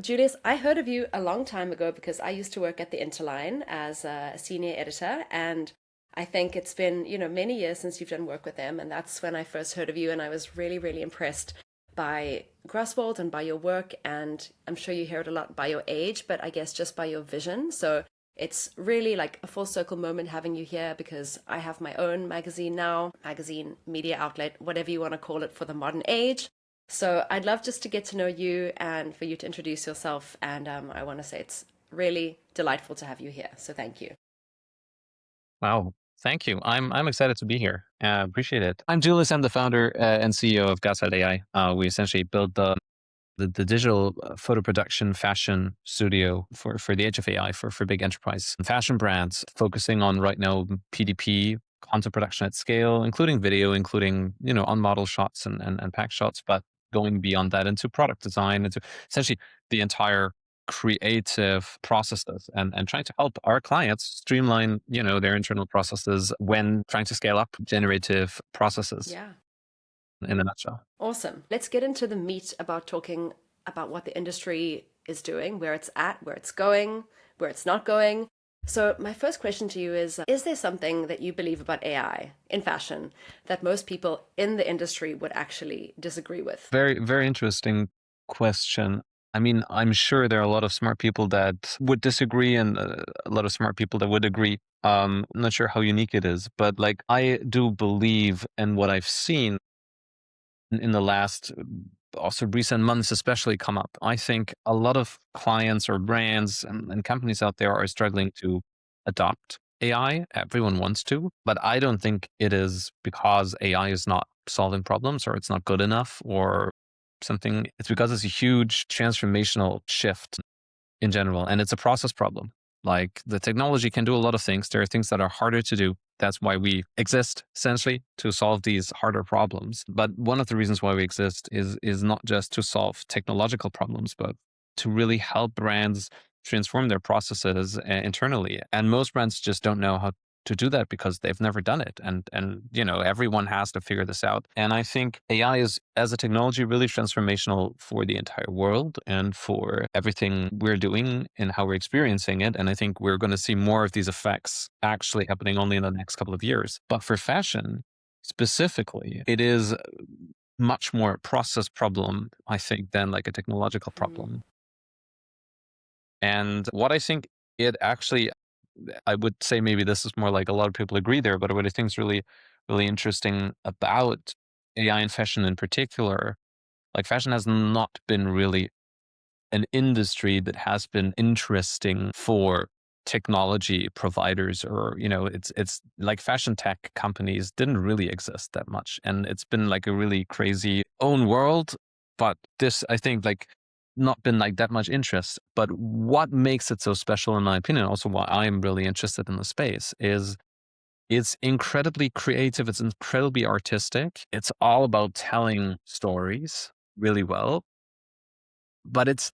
Julius, I heard of you a long time ago because I used to work at the Interline as a senior editor, and I think it's been, many years since you've done work with them, and that's when I first heard of you, and I was really, really impressed by Graswald and by your work, and I'm sure you hear it a lot by your age, but I guess just by your vision. So it's really like a full circle moment having you here because I have my own magazine now, magazine, media outlet, whatever you want to call it for the modern age. So I'd love just to get to know you and for you to introduce yourself. And I want to say it's really delightful to have you here. So thank you. Wow. Thank you. I'm excited to be here. Appreciate it. I'm Julius. I'm the founder and CEO of Graswald AI. We essentially built the digital photo production fashion studio for the age of AI for big enterprise fashion brands, focusing on right now PDP, content production at scale, including video, including on model shots and pack shots, but going beyond that into product design, into essentially the entire creative processes and trying to help our clients streamline their internal processes when trying to scale up generative processes Yeah, in a nutshell. awesome. Let's get into the meat about talking about what the industry is doing, where it's at, where it's going, where it's not going. So, my first question to you is there something that you believe about AI in fashion that most people in the industry would actually disagree with? Very, very interesting question. I mean, I'm sure there are a lot of smart people that would disagree and a lot of smart people that would agree. I'm not sure how unique it is, but like I do believe in what I've seen in the last also recent months, especially come up. I think a lot of clients or brands and companies out there are struggling to adopt AI. Everyone wants to, but I don't think it is because AI is not solving problems or it's not good enough or something. It's because it's a huge transformational shift in general. And it's a process problem. Like the technology can do a lot of things. There are things that are harder to do. That's why we exist, essentially, to solve these harder problems. But one of the reasons why we exist is not just to solve technological problems, but to really help brands transform their processes internally. And most brands just don't know how to do that because they've never done it. And everyone has to figure this out. And I think AI is, as a technology, really transformational for the entire world and for everything we're doing and how we're experiencing it. And I think we're going to see more of these effects actually happening only in the next couple of years. But for fashion specifically, it is much more a process problem, I think, than like a technological Mm, problem. And what I think it actually, I would say maybe this is more like a lot of people agree there, but what I think is really, really interesting about AI and fashion in particular, like fashion has not been really an industry that has been interesting for technology providers or it's like fashion tech companies didn't really exist that much and it's been like a really crazy own world, but this I think like not been like that much interest. But what makes it so special in my opinion, also why I'm really interested in the space, is it's incredibly creative, it's incredibly artistic, it's all about telling stories really well, but it's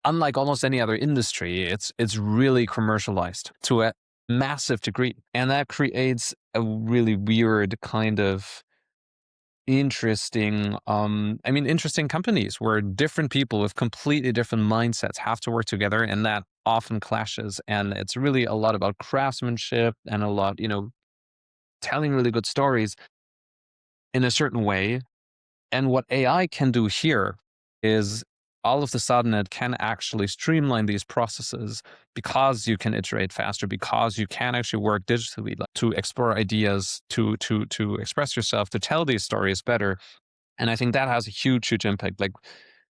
unlike almost any other industry, it's really commercialized to a massive degree. And that creates a really weird kind of interesting companies where different people with completely different mindsets have to work together and that often clashes. And it's really a lot about craftsmanship and a lot, telling really good stories in a certain way. And what AI can do here is all of a sudden it can actually streamline these processes because you can iterate faster, because you can actually work digitally, like, to explore ideas, to express yourself, to tell these stories better. And I think that has a huge, huge impact. Like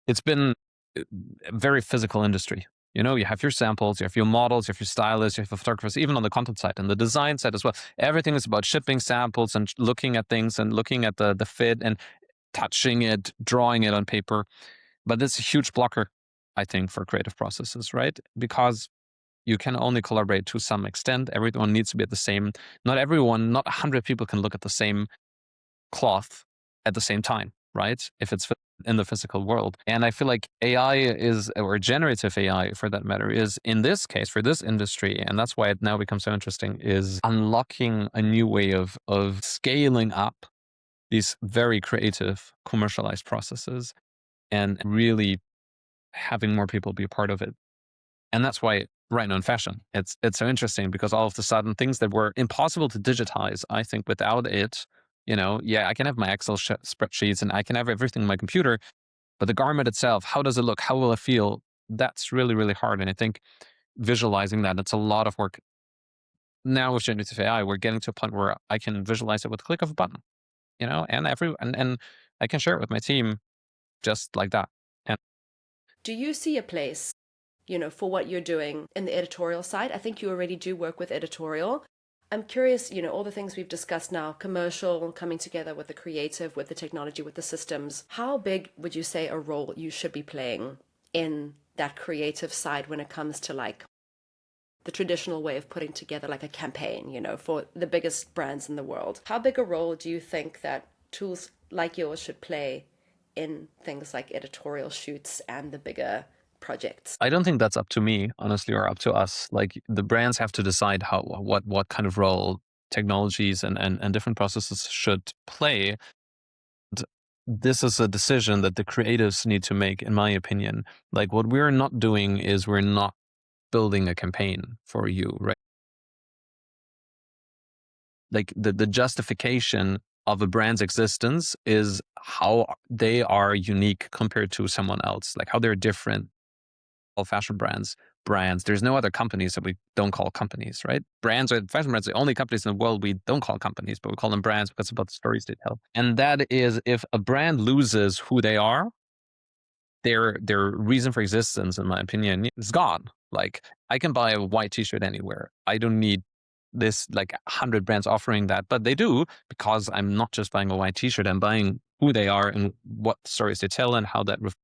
it's been a very physical industry. You have your samples, you have your models, you have your stylists, you have your photographers, even on the content side and the design side as well. Everything is about shipping samples and looking at things and looking at the fit and touching it, drawing it on paper. But that's a huge blocker, I think, for creative processes, right? Because you can only collaborate to some extent. Everyone needs to be at the same, not everyone, not 100 people can look at the same cloth at the same time, right? If it's in the physical world. And I feel like AI is, or generative AI for that matter, is in this case, for this industry, and that's why it now becomes so interesting, is unlocking a new way of scaling up these very creative commercialized processes and really having more people be a part of it. And that's why right now in fashion, it's so interesting, because all of a sudden things that were impossible to digitize, I think without it, yeah, I can have my Excel spreadsheets and I can have everything on my computer, but the garment itself, how does it look? How will it feel? That's really, really hard. And I think visualizing that, it's a lot of work. Now with generative AI, we're getting to a point where I can visualize it with a click of a button, and I can share it with my team just like that. And Do you see a place, for what you're doing in the editorial side? I think you already do work with editorial. I'm curious, all the things we've discussed now, commercial, coming together with the creative, with the technology, with the systems. How big would you say a role you should be playing in that creative side when it comes to like the traditional way of putting together like a campaign, for the biggest brands in the world? How big a role do you think that tools like yours should play in things like editorial shoots and the bigger projects? I don't think that's up to me, honestly, or up to us. Like the brands have to decide what kind of role technologies and different processes should play. This is a decision that the creatives need to make, in my opinion. Like what we're not doing is we're not building a campaign for you, right? Like the justification of a brand's existence is how they are unique compared to someone else, like how they're different. All fashion brands. There's no other companies that we don't call companies, right? Brands are fashion brands, the only companies in the world we don't call companies, but we call them brands because it's about the stories they tell. And that is, if a brand loses who they are, their reason for existence, in my opinion, is gone. Like I can buy a white t-shirt anywhere. I don't need this like 100 brands offering that, but they do, because I'm not just buying a white t-shirt, I'm buying who they are and what stories they tell and how that with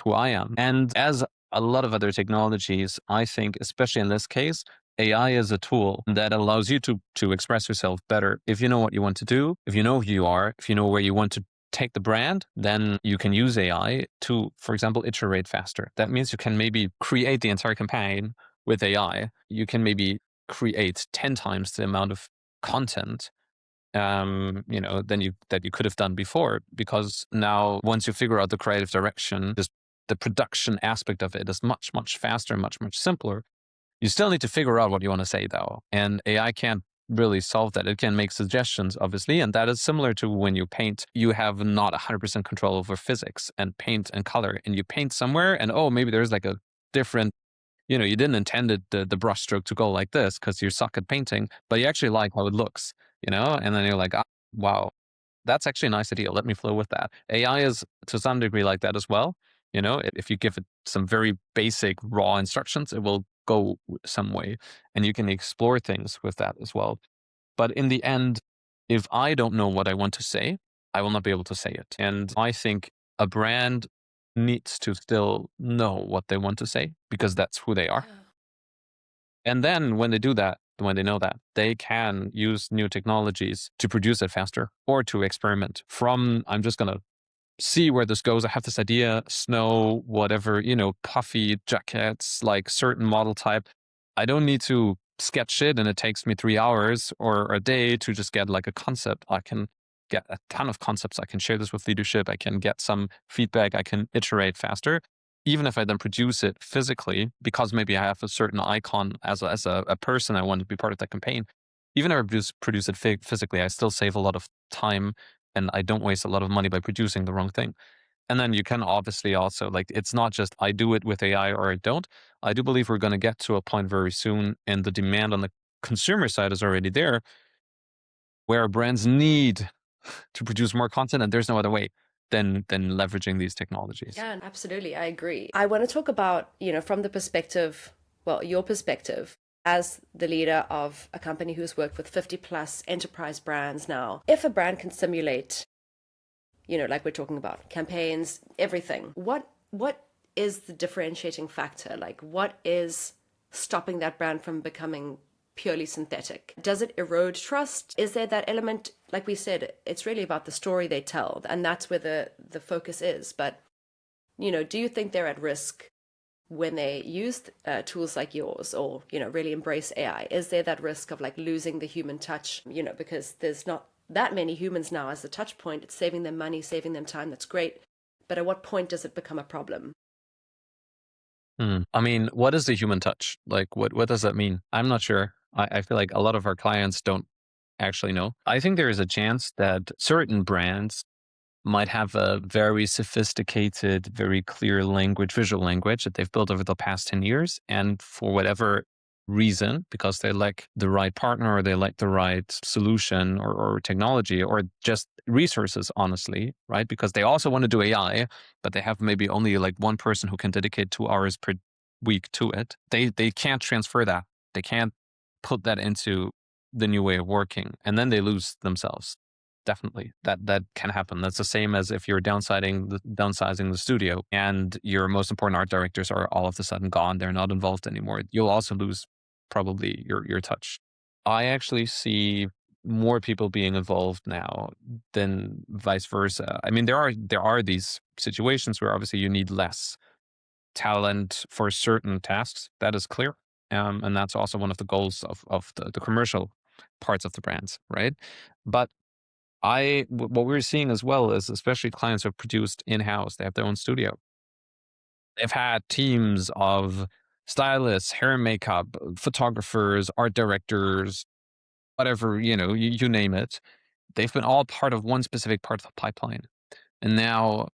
who I am. And as a lot of other technologies, I think, especially in this case, AI is a tool that allows you to express yourself better. If you know what you want to do, if you know who you are, if you know where you want to take the brand, then you can use AI to, for example, iterate faster. That means you can maybe create the entire campaign with AI. You can maybe create 10 times the amount of content than you could have done before, because now once you figure out the creative direction, just the production aspect of it is much, much faster, much, much simpler. You still need to figure out what you want to say though. And AI can't really solve that. It can make suggestions, obviously. And that is similar to when you paint, you have not 100% control over physics and paint and color. And you paint somewhere and, oh, maybe there's like a different, you didn't intend the brush stroke to go like this because you suck at painting, but you actually like how it looks, and then you're like, ah, wow, that's actually a nice idea. Let me flow with that. AI is to some degree like that as well. If you give it some very basic raw instructions, it will go some way, and you can explore things with that as well. But in the end, if I don't know what I want to say, I will not be able to say it. And I think a brand needs to still know what they want to say, because that's who they are. Yeah. And then when they do that, when they know that, they can use new technologies to produce it faster or to experiment from, I'm just going to see where this goes. I have this idea, snow, whatever, puffy jackets, like certain model type. I don't need to sketch it and it takes me 3 hours or a day to just get like a concept. I can get a ton of concepts. I can share this with leadership. I can get some feedback. I can iterate faster. Even if I then produce it physically, because maybe I have a certain icon as a person, I want to be part of that campaign. Even if I produce it physically, I still save a lot of time and I don't waste a lot of money by producing the wrong thing. And then you can obviously also, like, it's not just I do it with AI or I don't. I do believe we're going to get to a point very soon, and the demand on the consumer side is already there, where brands need to produce more content, and there's no other way than leveraging these technologies. Yeah, absolutely. I agree. I want to talk about, from the perspective, well, your perspective as the leader of a company who's worked with 50 plus enterprise brands now. If a brand can simulate, like we're talking about campaigns, everything, what is the differentiating factor? Like what is stopping that brand from becoming purely synthetic? Does it erode trust? Is there that element, like we said, it's really about the story they tell, and that's where the focus is. But, do you think they're at risk when they use tools like yours, or, really embrace AI? Is there that risk of like losing the human touch, because there's not that many humans now as the touch point? It's saving them money, saving them time. That's great. But at what point does it become a problem? I mean, what is the human touch? Like, what does that mean? I'm not sure. I feel like a lot of our clients don't actually know. I think there is a chance that certain brands might have a very sophisticated, very clear language, visual language that they've built over the past 10 years. And for whatever reason, because they like the right partner or they like the right solution or technology or just resources, honestly, right? Because they also want to do AI, but they have maybe only like one person who can dedicate 2 hours per week to it. They can't transfer that. They can't put that into the new way of working. And then they lose themselves. Definitely. That can happen. That's the same as if you're downsizing the studio and your most important art directors are all of a sudden gone. They're not involved anymore. You'll also lose probably your touch. I actually see more people being involved now than vice versa. I mean, there are these situations where obviously you need less talent for certain tasks. That is clear. And that's also one of the goals of the commercial parts of the brands, right? But what we're seeing as well is, especially clients who are produced in-house, they have their own studio. They've had teams of stylists, hair and makeup, photographers, art directors, whatever, you name it. They've been all part of one specific part of the pipeline. And now,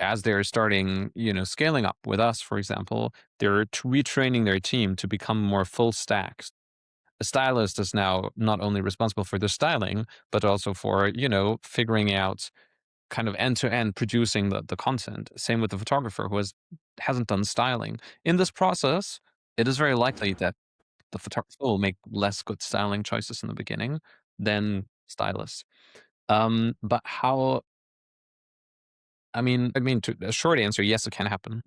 as they're starting, scaling up with us, for example, they're retraining their team to become more full stacks. A stylist is now not only responsible for the styling, but also for, figuring out kind of end to end producing the content. Same with the photographer who hasn't done styling. In this process, it is very likely that the photographer will make less good styling choices in the beginning than stylists. But how, to a short answer, yes, it can happen.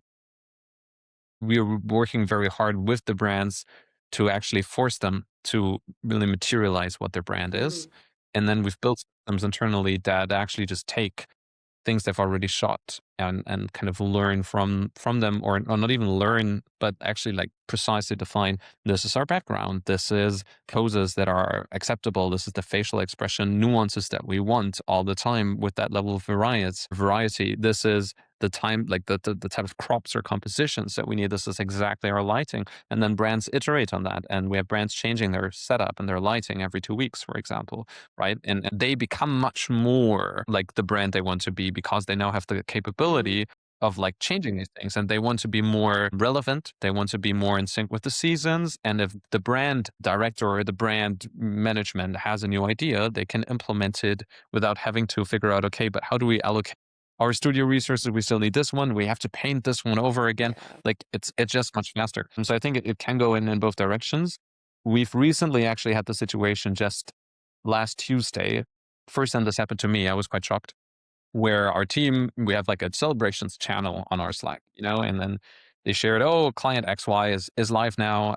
We are working very hard with the brands to actually force them to really materialize what their brand is. Mm. And then we've built systems internally that actually just take things they've already shot and kind of learn from them, or not even learn, but actually like precisely define, this is our background, this is poses that are acceptable, this is the facial expression nuances that we want all the time with that level of variety, this is the time, like the type of crops or compositions that we need, this is exactly our lighting. And then brands iterate on that, and we have brands changing their setup and their lighting every 2 weeks, for example, right? And they become much more like the brand they want to be because they now have the Mm. capability of like changing these things, and they want to be more relevant. They want to be more in sync with the seasons. And if the brand director or the brand management has a new idea, they can implement it without having to figure out, okay, but how do we allocate our studio resources? We still need this one. We have to paint this one over again. Yeah. Like it's just much faster. And so I think it can go in both directions. We've recently actually had the situation just last Tuesday. First time this happened to me, I was quite shocked. Where our team, we have like a celebrations channel on our Slack, and then they shared, oh, client XY is live now.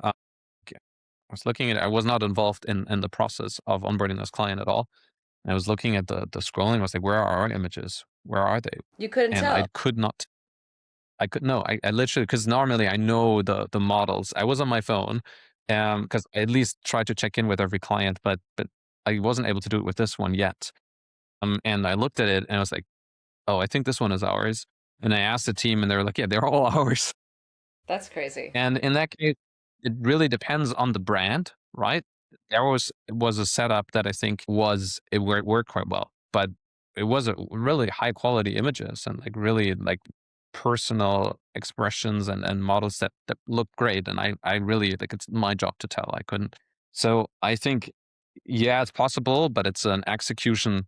Okay. I was looking at it. I was not involved in the process of onboarding this client at all. And I was looking at the scrolling. I was like, where are our images? Where are they? You couldn't And tell. I could not. I could no. I literally, because normally I know the models. I was on my phone, because I at least tried to check in with every client, but I wasn't able to do it with this one yet. And I looked at it and I was like, oh, I think this one is ours. And I asked the team and they were like, yeah, they're all ours. That's crazy. And in that case, it really depends on the brand, right? There was a setup that I think worked quite well, but it was a really high quality images and like really like personal expressions and models that look great. And I really like, it's my job to tell. I couldn't. So I think, yeah, it's possible, but it's an execution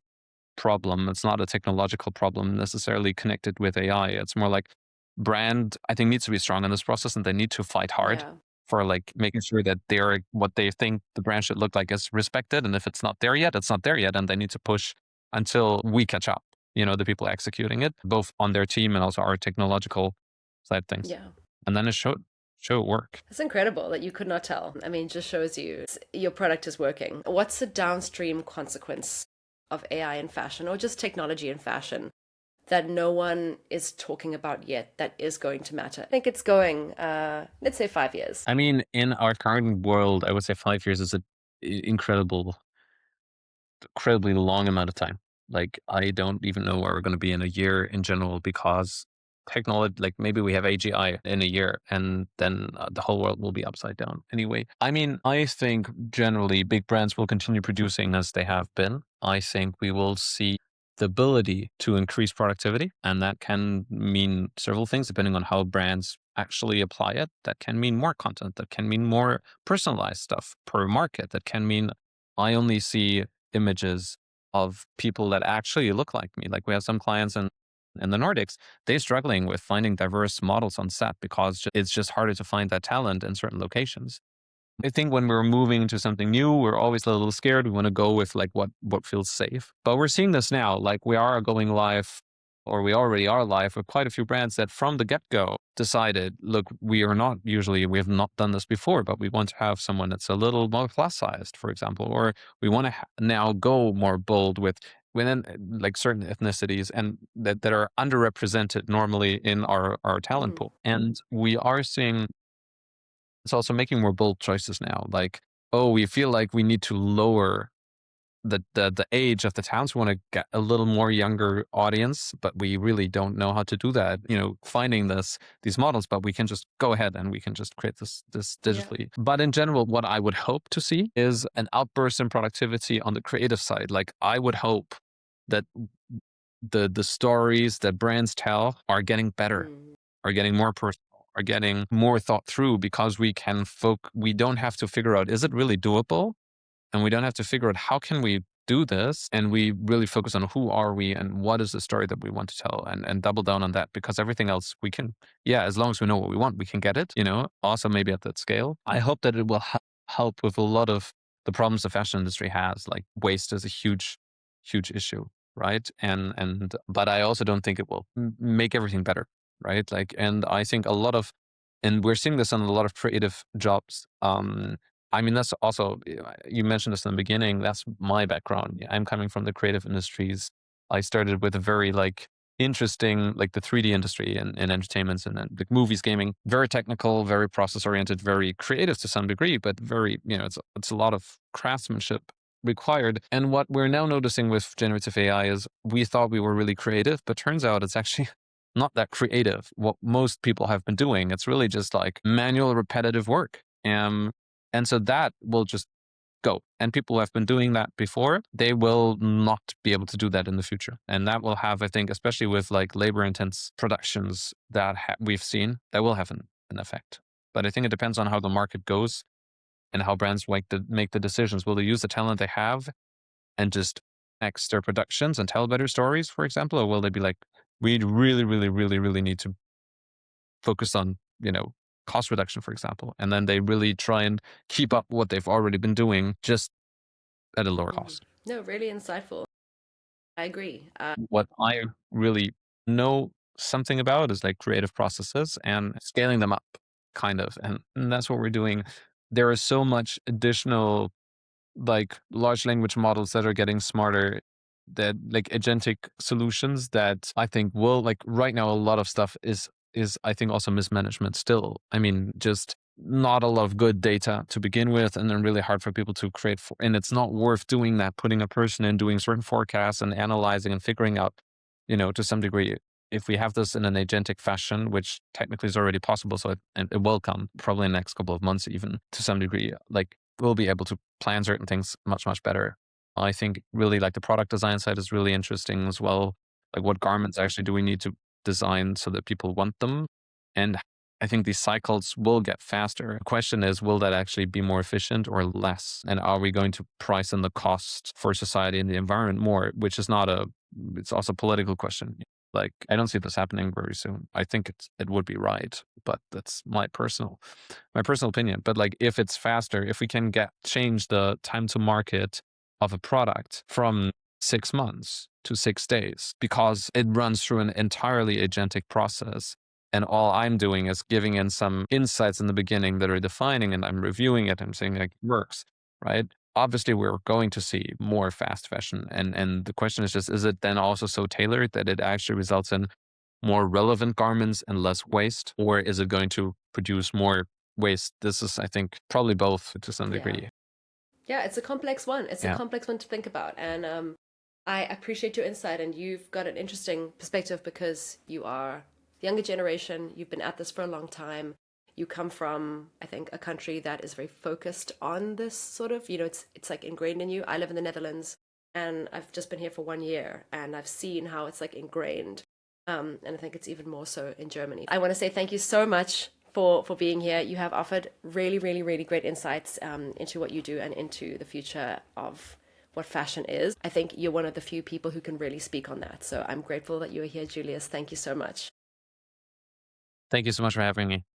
problem. It's not a technological problem necessarily connected with AI. It's more like brand, I think, needs to be strong in this process, and they need to fight hard Yeah. for like making sure that they're what they think the brand should look like is respected. And if it's not there yet, it's not there yet. And they need to push until we catch up, the people executing it, both on their team and also our technological side of things. Yeah. And then it show it work. It's incredible that you could not tell. I mean, just shows you your product is working. What's the downstream consequence of AI in fashion or just technology in fashion that no one is talking about yet that is going to matter? I think it's going, let's say 5 years. I mean, in our current world, I would say 5 years is an incredible incredibly long amount of time. Like, I don't even know where we're going to be in a year in general because technology, like maybe we have AGI in a year and then the whole world will be upside down. Anyway, I mean, I think generally big brands will continue producing as they have been. I think we will see the ability to increase productivity, and that can mean several things depending on how brands actually apply it. That can mean more content, that can mean more personalized stuff per market, that can mean I only see images of people that actually look like me. Like we have some clients in the Nordics, they're struggling with finding diverse models on set because it's just harder to find that talent in certain locations. I think when we're moving to something new, we're always a little scared. We want to go with like what feels safe. But we're seeing this now. Like we are going live, or we already are live with quite a few brands that from the get-go decided, look, we have not done this before, but we want to have someone that's a little more plus sized, for example, or we want to now go more bold with within like certain ethnicities and that are underrepresented normally in our talent pool. And we are seeing it's also making more bold choices now. Like, oh, we feel like we need to lower the age of the towns. We want to get a little more younger audience, but we really don't know how to do that. Finding these models, but we can just go ahead and we can just create this digitally. Yeah. But in general, what I would hope to see is an outburst in productivity on the creative side. Like I would hope that the stories that brands tell are getting better, are getting more personal, are getting more thought through, because we don't have to figure out, is it really doable? And we don't have to figure out how can we do this, and we really focus on who are we and what is the story that we want to tell, and double down on that, because everything else we can, as long as we know what we want, we can get it, also maybe at that scale. I hope that it will help with a lot of the problems the fashion industry has. Like waste is a huge issue, right? But I also don't think it will make everything better, right? Like, and I think and we're seeing this on a lot of creative jobs. I mean, that's also, you mentioned this in the beginning, that's my background. I'm coming from the creative industries. I started with a very interesting, like the 3D industry and entertainment and then like movies, gaming, very technical, very process oriented, very creative to some degree, but very, it's a lot of craftsmanship required. And what we're now noticing with generative AI is we thought we were really creative, but turns out it's actually not that creative. What most people have been doing, it's really just like manual repetitive work. And so that will just go. And people who have been doing that before, they will not be able to do that in the future. And that will have, I think, especially with like labor intense productions that we've seen, that will have an effect. But I think it depends on how the market goes and how brands make the decisions. Will they use the talent they have and just X their productions and tell better stories, for example? Or will they be like, we really, really, really, really need to focus on, cost reduction, for example. And then they really try and keep up what they've already been doing, just at a lower cost. No, really insightful. I agree. What I really know something about is like creative processes and scaling them up, kind of. And that's what we're doing. There is so much additional like large language models that are getting smarter, that like agentic solutions that I think will, like right now, a lot of stuff is I think also mismanagement still. I mean, just not a lot of good data to begin with, and then really hard for people to create and it's not worth doing that, putting a person in doing certain forecasts and analyzing and figuring out, to some degree. If we have this in an agentic fashion, which technically is already possible, so it will come probably in the next couple of months, even to some degree, like we'll be able to plan certain things much, much better. I think really like the product design side is really interesting as well. Like what garments actually do we need to design so that people want them? And I think these cycles will get faster. The question is, will that actually be more efficient or less? And are we going to price in the cost for society and the environment more, which is it's also a political question. Like, I don't see this happening very soon. I think it would be right, but that's my personal opinion. But like, if it's faster, if we can change the time to market of a product from 6 months to 6 days, because it runs through an entirely agentic process, and all I'm doing is giving in some insights in the beginning that are defining, and I'm reviewing it and saying like, it works, right? Obviously, we're going to see more fast fashion. And the question is just, is it then also so tailored that it actually results in more relevant garments and less waste? Or is it going to produce more waste? This is, I think, probably both to some degree. Yeah, it's a complex one. It's a complex one to think about. And I appreciate your insight, and you've got an interesting perspective because you are the younger generation, you've been at this for a long time. You come from, I think, a country that is very focused on this sort of, it's like ingrained in you. I live in the Netherlands, and I've just been here for 1 year, and I've seen how it's like ingrained. And I think it's even more so in Germany. I want to say thank you so much for being here. You have offered really, really, really great insights into what you do and into the future of what fashion is. I think you're one of the few people who can really speak on that. So I'm grateful that you are here, Julius. Thank you so much. Thank you so much for having me.